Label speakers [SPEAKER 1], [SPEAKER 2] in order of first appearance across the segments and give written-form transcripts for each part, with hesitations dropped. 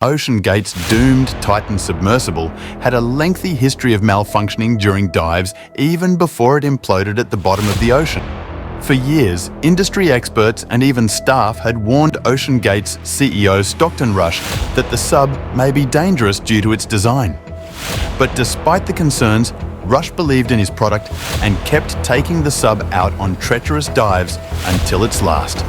[SPEAKER 1] Oceangate's doomed Titan submersible had a lengthy history of malfunctioning during dives even before it imploded at the bottom of the ocean. For years, industry experts and even staff had warned Oceangate's CEO Stockton Rush that the sub may be dangerous due to its design. But despite the concerns, Rush believed in his product and kept taking the sub out on treacherous dives until its last.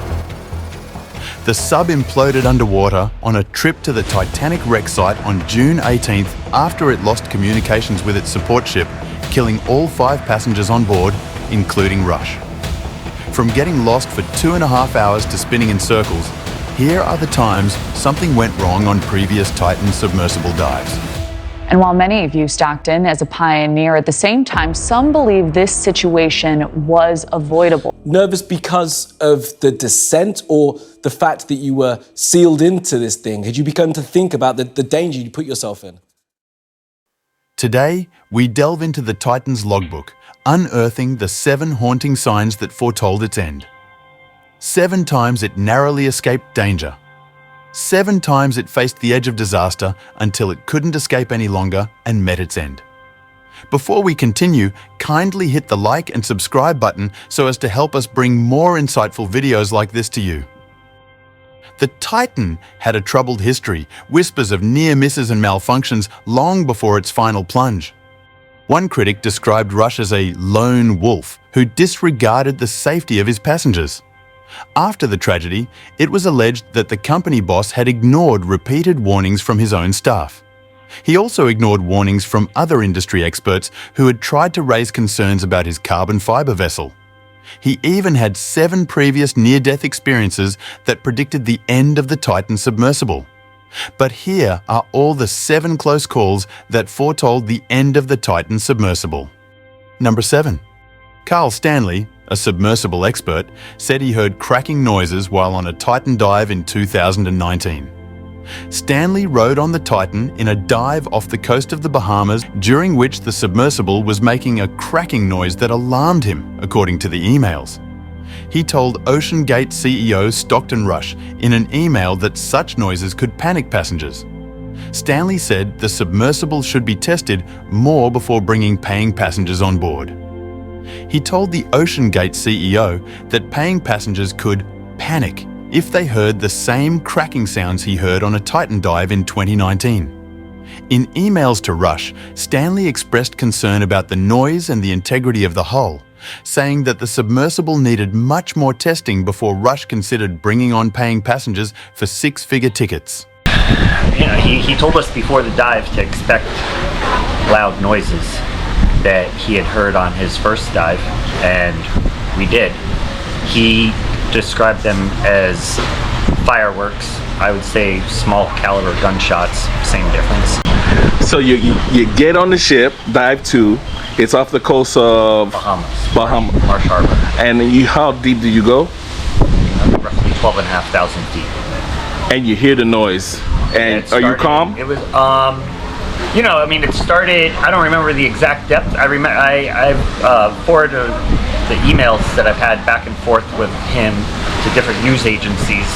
[SPEAKER 1] The sub imploded underwater on a trip to the Titanic wreck site on June 18th after it lost communications with its support ship, killing all 5 passengers on board, including Rush. From getting lost for 2.5 hours to spinning in circles, here are the times something went wrong on previous Titan submersible dives.
[SPEAKER 2] And while many view Stockton as a pioneer, at the same time, some believe this situation was avoidable.
[SPEAKER 3] Nervous because of the descent or the fact that you were sealed into this thing? Had you begun to think about the danger you put yourself in?
[SPEAKER 1] Today, we delve into the Titan's logbook, unearthing the 7 haunting signs that foretold its end. 7 times it narrowly escaped danger. 7 times it faced the edge of disaster until it couldn't escape any longer and met its end. Before we continue, kindly hit the like and subscribe button so as to help us bring more insightful videos like this to you. The Titan had a troubled history, whispers of near misses and malfunctions long before its final plunge. One critic described Rush as a lone wolf who disregarded the safety of his passengers. After the tragedy, it was alleged that the company boss had ignored repeated warnings from his own staff. He also ignored warnings from other industry experts who had tried to raise concerns about his carbon fiber vessel. He even had 7 previous near-death experiences that predicted the end of the Titan submersible. But here are all the 7 close calls that foretold the end of the Titan submersible. Number 7. Stanley, a submersible expert, said he heard cracking noises while on a Titan dive in 2019. Stanley rode on the Titan in a dive off the coast of the Bahamas, during which the submersible was making a cracking noise that alarmed him, according to the emails. He told Oceangate CEO Stockton Rush in an email that such noises could panic passengers. Stanley said the submersible should be tested more before bringing paying passengers on board. He told the Oceangate CEO that paying passengers could panic if they heard the same cracking sounds he heard on a Titan dive in 2019. In emails to Rush, Stanley expressed concern about the noise and the integrity of the hull, saying that the submersible needed much more testing before Rush considered bringing on paying passengers for 6-figure tickets.
[SPEAKER 4] He told us before the dive to expect loud noises that he had heard on his first dive, and we did. He described them as fireworks. I would say small caliber gunshots, same difference.
[SPEAKER 5] So you get on the ship, dive 2, it's off the coast of Bahamas.
[SPEAKER 4] Marsh Harbor.
[SPEAKER 5] And how deep do you go?
[SPEAKER 4] Roughly 12,500 feet.
[SPEAKER 5] And you hear the noise. And are you calm?
[SPEAKER 4] It was, it started, I don't remember the exact depth. I forwarded the emails that I've had back and forth with him to different news agencies,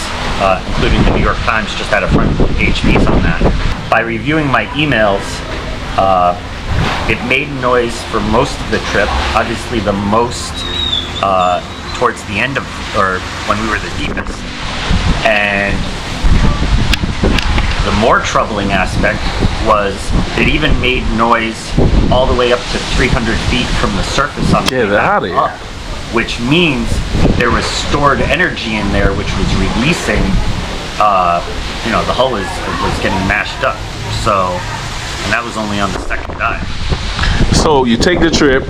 [SPEAKER 4] including the New York Times just had a front page piece on that. By reviewing my emails, it made noise for most of the trip, obviously the most towards the end of, or when we were the deepest. And the more troubling aspect was it even made noise all the way up to 300 feet from the surface on the way back up, which means there was stored energy in there which was releasing, the hull was getting mashed up. So, and that was only on the second dive.
[SPEAKER 5] So you take the trip,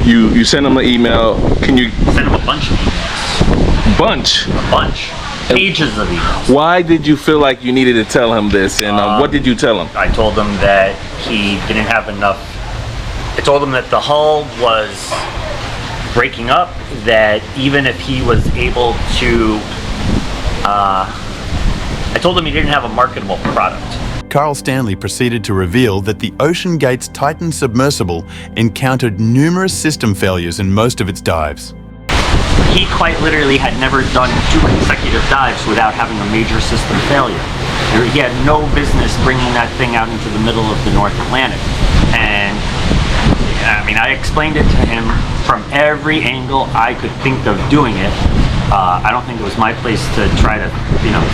[SPEAKER 5] you send them an email. Can you
[SPEAKER 4] send them a bunch of emails? A bunch. Pages of emails.
[SPEAKER 5] Why did you feel like you needed to tell him this, and what did you tell him?
[SPEAKER 4] I told him that he didn't have enough. I told him that the hull was breaking up, that even if he was able to, I told him he didn't have a marketable product.
[SPEAKER 1] Stanley proceeded to reveal that the Oceangate's Titan submersible encountered numerous system failures in most of its dives.
[SPEAKER 4] He quite literally had never done 2 consecutive dives without having a major system failure. He had no business bringing that thing out into the middle of the North Atlantic. And I mean, I explained it to him from every angle I could think of doing it. I don't think it was my place to try to,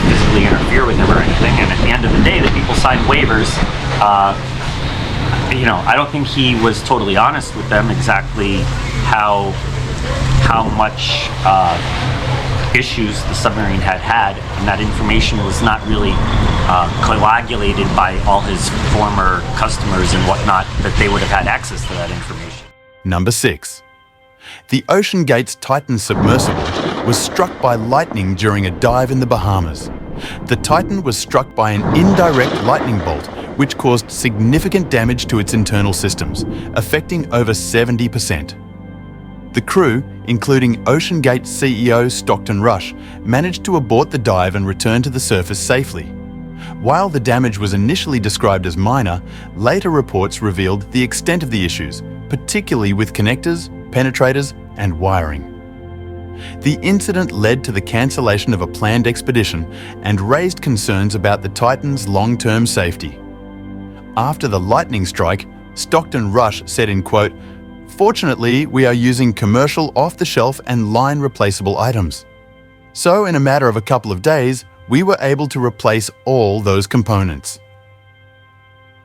[SPEAKER 4] physically interfere with him or anything. And at the end of the day, the people signed waivers. I don't think he was totally honest with them exactly how much issues the submarine had, and that information was not really coagulated by all his former customers and whatnot, that they would have had access to that information.
[SPEAKER 1] Number 6. The Oceangate's Titan submersible was struck by lightning during a dive in the Bahamas. The Titan was struck by an indirect lightning bolt, which caused significant damage to its internal systems, affecting over 70%. The crew, including Oceangate CEO Stockton Rush, managed to abort the dive and return to the surface safely. While the damage was initially described as minor, later reports revealed the extent of the issues, particularly with connectors, penetrators, and wiring. The incident led to the cancellation of a planned expedition and raised concerns about the Titan's long-term safety. After the lightning strike, Stockton Rush said in quote, "Fortunately, we are using commercial off-the-shelf and line-replaceable items. So in a matter of a couple of days, we were able to replace all those components."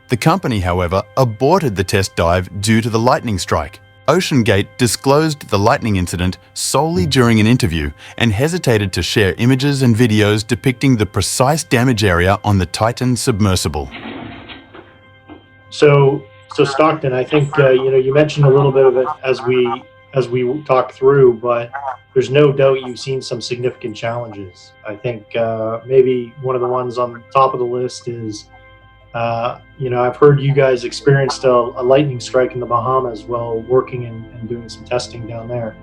[SPEAKER 1] The company, however, aborted the test dive due to the lightning strike. Oceangate disclosed the lightning incident solely during an interview and hesitated to share images and videos depicting the precise damage area on the Titan submersible.
[SPEAKER 6] So Stockton, I think you mentioned a little bit of it as we talked through, but there's no doubt you've seen some significant challenges. I think maybe one of the ones on the top of the list is, I've heard you guys experienced a lightning strike in the Bahamas while working and doing some testing down there.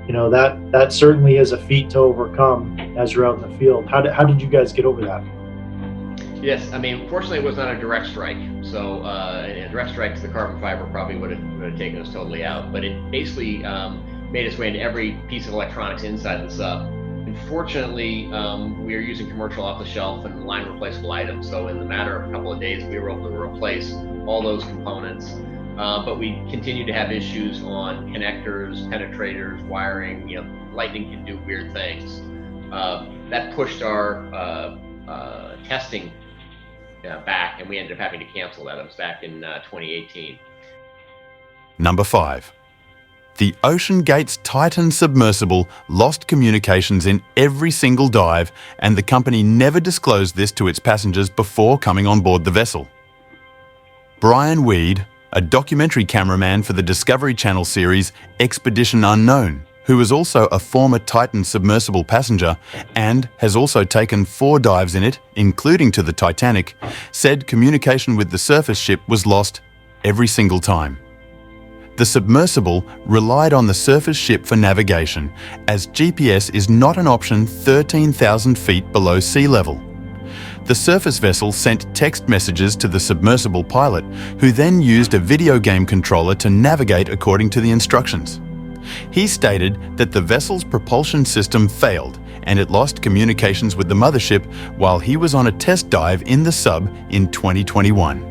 [SPEAKER 6] That certainly is a feat to overcome as you're out in the field. How did you guys get over that?
[SPEAKER 7] Yes, I mean, fortunately, it was not a direct strike. So, in a direct strike, the carbon fiber probably would have taken us totally out. But it basically made its way into every piece of electronics inside the sub. Unfortunately, we are using commercial off-the-shelf and line replaceable items. So, in the matter of a couple of days, we were able to replace all those components. But we continue to have issues on connectors, penetrators, wiring. Lightning can do weird things. That pushed our testing back, and we ended up having to cancel that. It was back in 2018.
[SPEAKER 1] Number 5. The Oceangate's Titan submersible lost communications in every single dive, and the company never disclosed this to its passengers before coming on board the vessel. Brian Weed, a documentary cameraman for the Discovery Channel series Expedition Unknown, who was also a former Titan submersible passenger and has also taken 4 dives in it, including to the Titanic, said communication with the surface ship was lost every single time. The submersible relied on the surface ship for navigation, as GPS is not an option 13,000 feet below sea level. The surface vessel sent text messages to the submersible pilot, who then used a video game controller to navigate according to the instructions. He stated that the vessel's propulsion system failed and it lost communications with the mothership while he was on a test dive in the sub in 2021.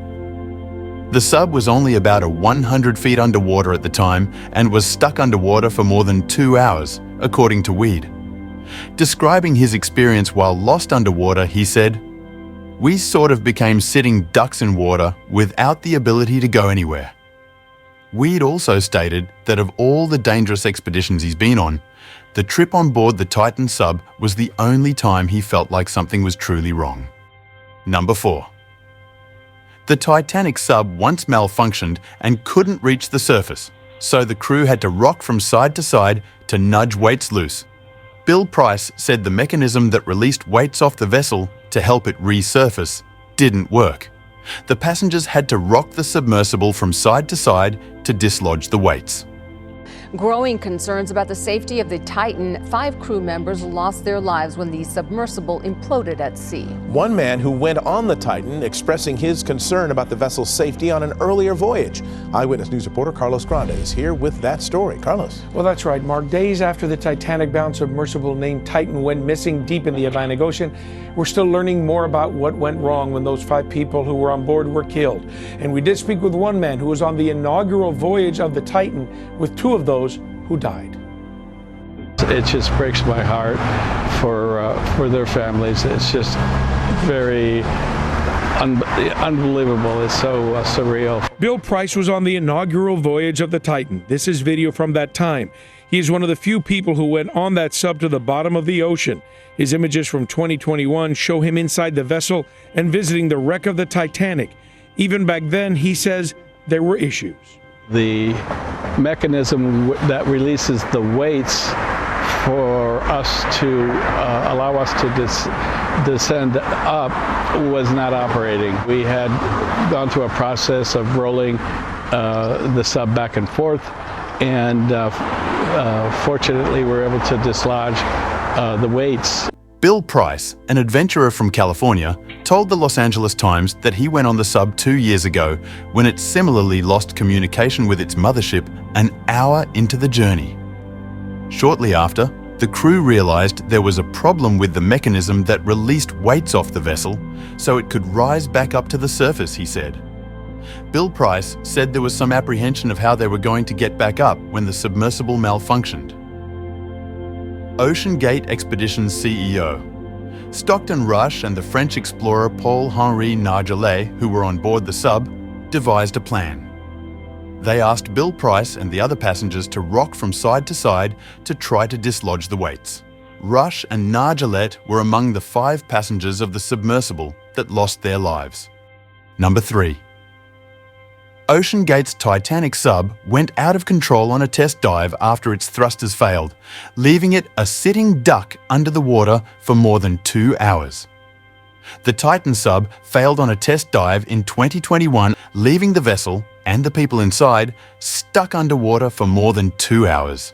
[SPEAKER 1] The sub was only about 100 feet underwater at the time and was stuck underwater for more than 2 hours, according to Weed. Describing his experience while lost underwater, he said, "We sort of became sitting ducks in water without the ability to go anywhere." Weed also stated that of all the dangerous expeditions he's been on, the trip on board the Titan sub was the only time he felt like something was truly wrong. Number 4. The Titanic sub once malfunctioned and couldn't reach the surface, so the crew had to rock from side to side to nudge weights loose. Bill Price said the mechanism that released weights off the vessel to help it resurface didn't work. The passengers had to rock the submersible from side to side to dislodge the weights.
[SPEAKER 8] Growing concerns about the safety of the Titan. 5 crew members lost their lives when the submersible imploded at sea.
[SPEAKER 9] One man who went on the Titan expressing his concern about the vessel's safety on an earlier voyage. Eyewitness News reporter Carlos Grande is here with that story. Carlos.
[SPEAKER 10] Well, that's right, Mark. Days after the Titanic-bound submersible named Titan went missing deep in the Atlantic Ocean, we're still learning more about what went wrong when those 5 people who were on board were killed. And we did speak with one man who was on the inaugural voyage of the Titan, with 2 of those who died.
[SPEAKER 11] It just breaks my heart for their families. It's just very unbelievable. It's so surreal.
[SPEAKER 10] Bill Price was on the inaugural voyage of the Titan. This is video from that time. He is one of the few people who went on that sub to the bottom of the ocean. His images from 2021 show him inside the vessel and visiting the wreck of the Titanic. Even back then, he says there were issues.
[SPEAKER 11] The mechanism that releases the weights for us to allow us to descend up was not operating. We had gone through a process of rolling the sub back and forth, and fortunately we were able to dislodge the weights.
[SPEAKER 1] Bill Price, an adventurer from California, told the Los Angeles Times that he went on the sub 2 years ago when it similarly lost communication with its mothership an hour into the journey. Shortly after, the crew realized there was a problem with the mechanism that released weights off the vessel so it could rise back up to the surface, he said. Bill Price said there was some apprehension of how they were going to get back up when the submersible malfunctioned. Oceangate Expedition's CEO. Stockton Rush and the French explorer Paul-Henri Nargeolet, who were on board the sub, devised a plan. They asked Bill Price and the other passengers to rock from side to side to try to dislodge the weights. Rush and Nargeolet were among the 5 passengers of the submersible that lost their lives. Number 3. Oceangate's Titanic sub went out of control on a test dive after its thrusters failed, leaving it a sitting duck under the water for more than 2 hours. The Titan sub failed on a test dive in 2021, leaving the vessel and the people inside stuck underwater for more than 2 hours.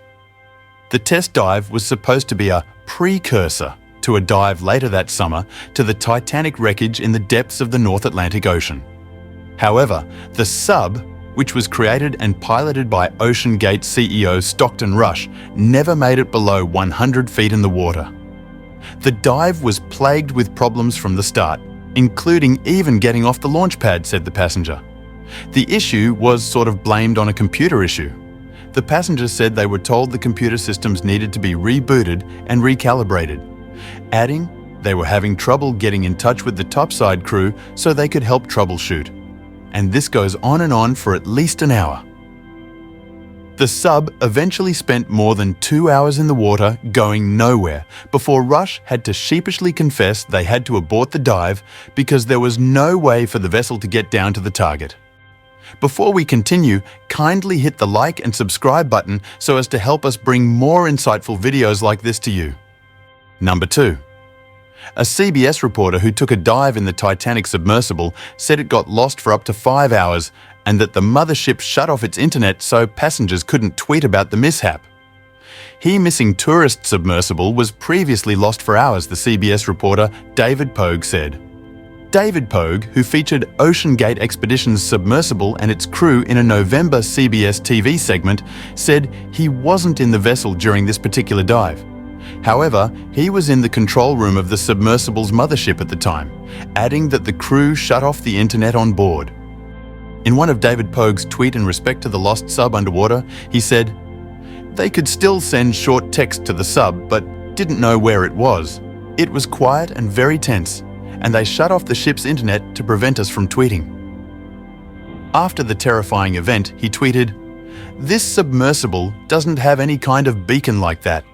[SPEAKER 1] The test dive was supposed to be a precursor to a dive later that summer to the Titanic wreckage in the depths of the North Atlantic Ocean. However, the sub, which was created and piloted by Oceangate CEO Stockton Rush, never made it below 100 feet in the water. The dive was plagued with problems from the start, including even getting off the launch pad, said the passenger. The issue was sort of blamed on a computer issue. The passengers said they were told the computer systems needed to be rebooted and recalibrated, adding they were having trouble getting in touch with the topside crew so they could help troubleshoot. And this goes on and on for at least an hour. The sub eventually spent more than 2 hours in the water going nowhere before Rush had to sheepishly confess they had to abort the dive because there was no way for the vessel to get down to the target. Before we continue, kindly hit the like and subscribe button so as to help us bring more insightful videos like this to you. Number 2. A CBS reporter who took a dive in the Titanic submersible said it got lost for up to 5 hours and that the mothership shut off its internet so passengers couldn't tweet about the mishap. He Missing Tourist submersible was previously lost for hours, the CBS reporter David Pogue said. David Pogue, who featured Oceangate Expedition's submersible and its crew in a November CBS TV segment, said he wasn't in the vessel during this particular dive. However, he was in the control room of the submersible's mothership at the time, adding that the crew shut off the internet on board. In one of David Pogue's tweets in respect to the lost sub underwater, he said, "They could still send short text to the sub, but didn't know where it was. It was quiet and very tense, and they shut off the ship's internet to prevent us from tweeting." After the terrifying event, he tweeted, "This submersible doesn't have any kind of beacon like that.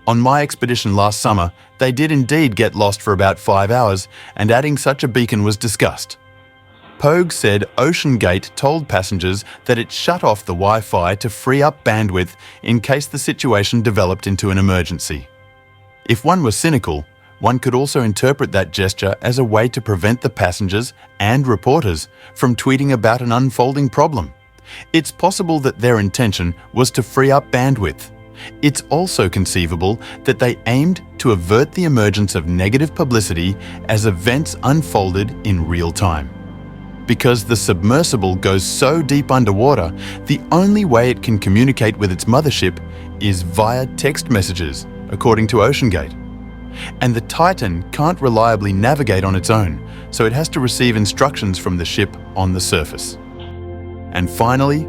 [SPEAKER 1] On my expedition last summer, they did indeed get lost for about 5 hours, and adding such a beacon was discussed." Pogue said Oceangate told passengers that it shut off the Wi-Fi to free up bandwidth in case the situation developed into an emergency. If one were cynical, one could also interpret that gesture as a way to prevent the passengers and reporters from tweeting about an unfolding problem, It's possible that their intention was to free up bandwidth. It's also conceivable that they aimed to avert the emergence of negative publicity as events unfolded in real time. Because the submersible goes so deep underwater, the only way it can communicate with its mothership is via text messages, according to Oceangate. And the Titan can't reliably navigate on its own, so it has to receive instructions from the ship on the surface. And finally,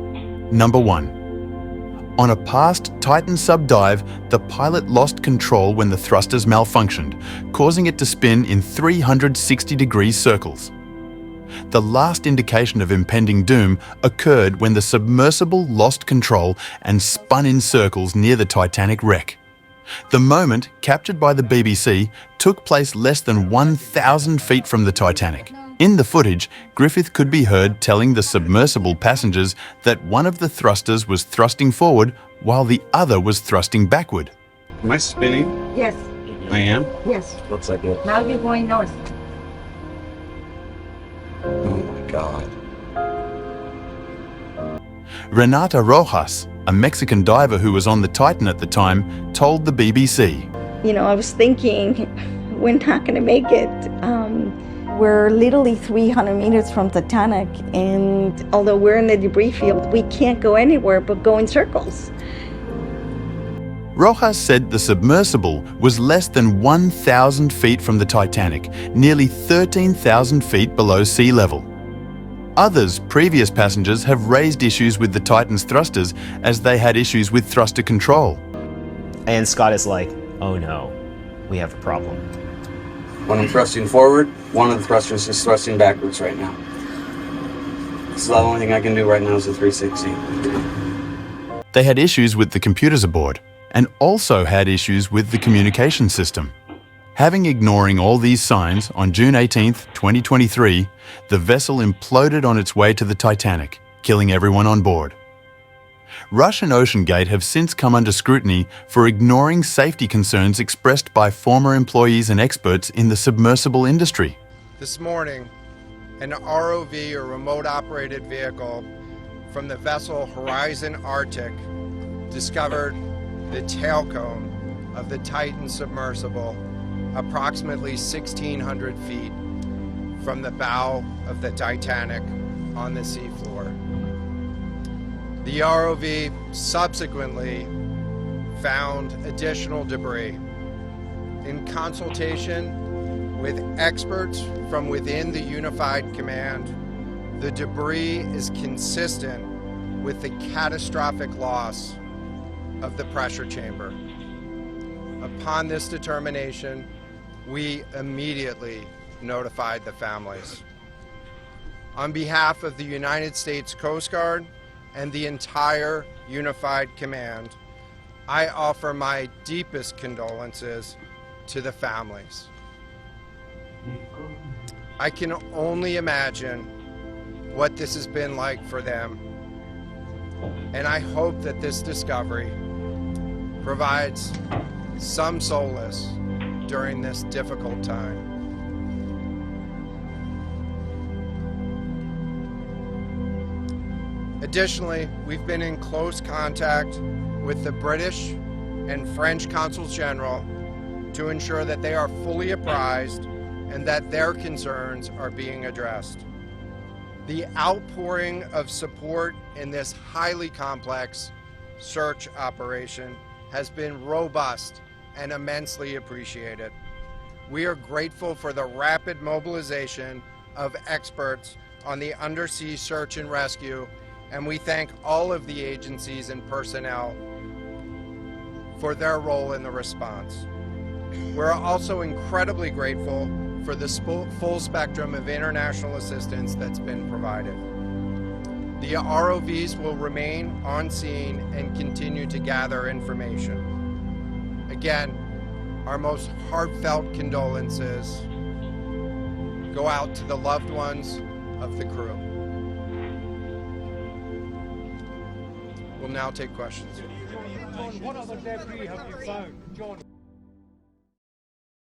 [SPEAKER 1] number 1. On a past Titan subdive, the pilot lost control when the thrusters malfunctioned, causing it to spin in 360-degree circles. The last indication of impending doom occurred when the submersible lost control and spun in circles near the Titanic wreck. The moment, captured by the BBC, took place less than 1,000 feet from the Titanic. In the footage, Griffith could be heard telling the submersible passengers that one of the thrusters was thrusting forward while the other was thrusting backward.
[SPEAKER 12] Am I spinning?
[SPEAKER 13] Yes.
[SPEAKER 12] I am?
[SPEAKER 13] Yes.
[SPEAKER 12] Looks like it.
[SPEAKER 13] Now you're going north.
[SPEAKER 12] Oh my God.
[SPEAKER 1] Renata Rojas, a Mexican diver who was on the Titan at the time, told the BBC.
[SPEAKER 14] You know, I was thinking, we're not going to make it. We're literally 300 meters from Titanic, and although we're in the debris field, we can't go anywhere but go in circles.
[SPEAKER 1] Rojas said the submersible was less than 1,000 feet from the Titanic, nearly 13,000 feet below sea level. Others, previous passengers, have raised issues with the Titan's thrusters as they had issues with thruster control.
[SPEAKER 15] And Scott is like, oh no, we have a problem.
[SPEAKER 12] When I'm thrusting forward, one of the thrusters is thrusting backwards right now. So the only thing I can do right now is a 360.
[SPEAKER 1] They had issues with the computers aboard, and also had issues with the communication system. Ignoring all these signs, on June 18, 2023, the vessel imploded on its way to the Titanic, killing everyone on board. Rush and Oceangate have since come under scrutiny for ignoring safety concerns expressed by former employees and experts in the submersible industry.
[SPEAKER 16] This morning, an ROV, or remote operated vehicle, from the vessel Horizon Arctic discovered the tail cone of the Titan submersible approximately 1,600 feet from the bow of the Titanic on the seafloor. The ROV subsequently found additional debris. In consultation with experts from within the Unified Command, the debris is consistent with the catastrophic loss of the pressure chamber. Upon this determination, we immediately notified the families. On behalf of the United States Coast Guard and the entire Unified Command, I offer my deepest condolences to the families. I can only imagine what this has been like for them, and I hope that this discovery provides some solace during this difficult time. Additionally, we've been in close contact with the British and French consuls general to ensure that they are fully apprised and that their concerns are being addressed. The outpouring of support in this highly complex search operation has been robust and immensely appreciated. We are grateful for the rapid mobilization of experts on the undersea search and rescue, and we thank all of the agencies and personnel for their role in the response. We're also incredibly grateful for the full spectrum of international assistance that's been provided. The ROVs will remain on scene and continue to gather information. Again, our most heartfelt condolences go out to the loved ones of the crew. We'll now take questions.
[SPEAKER 17] What other debris have you found, John?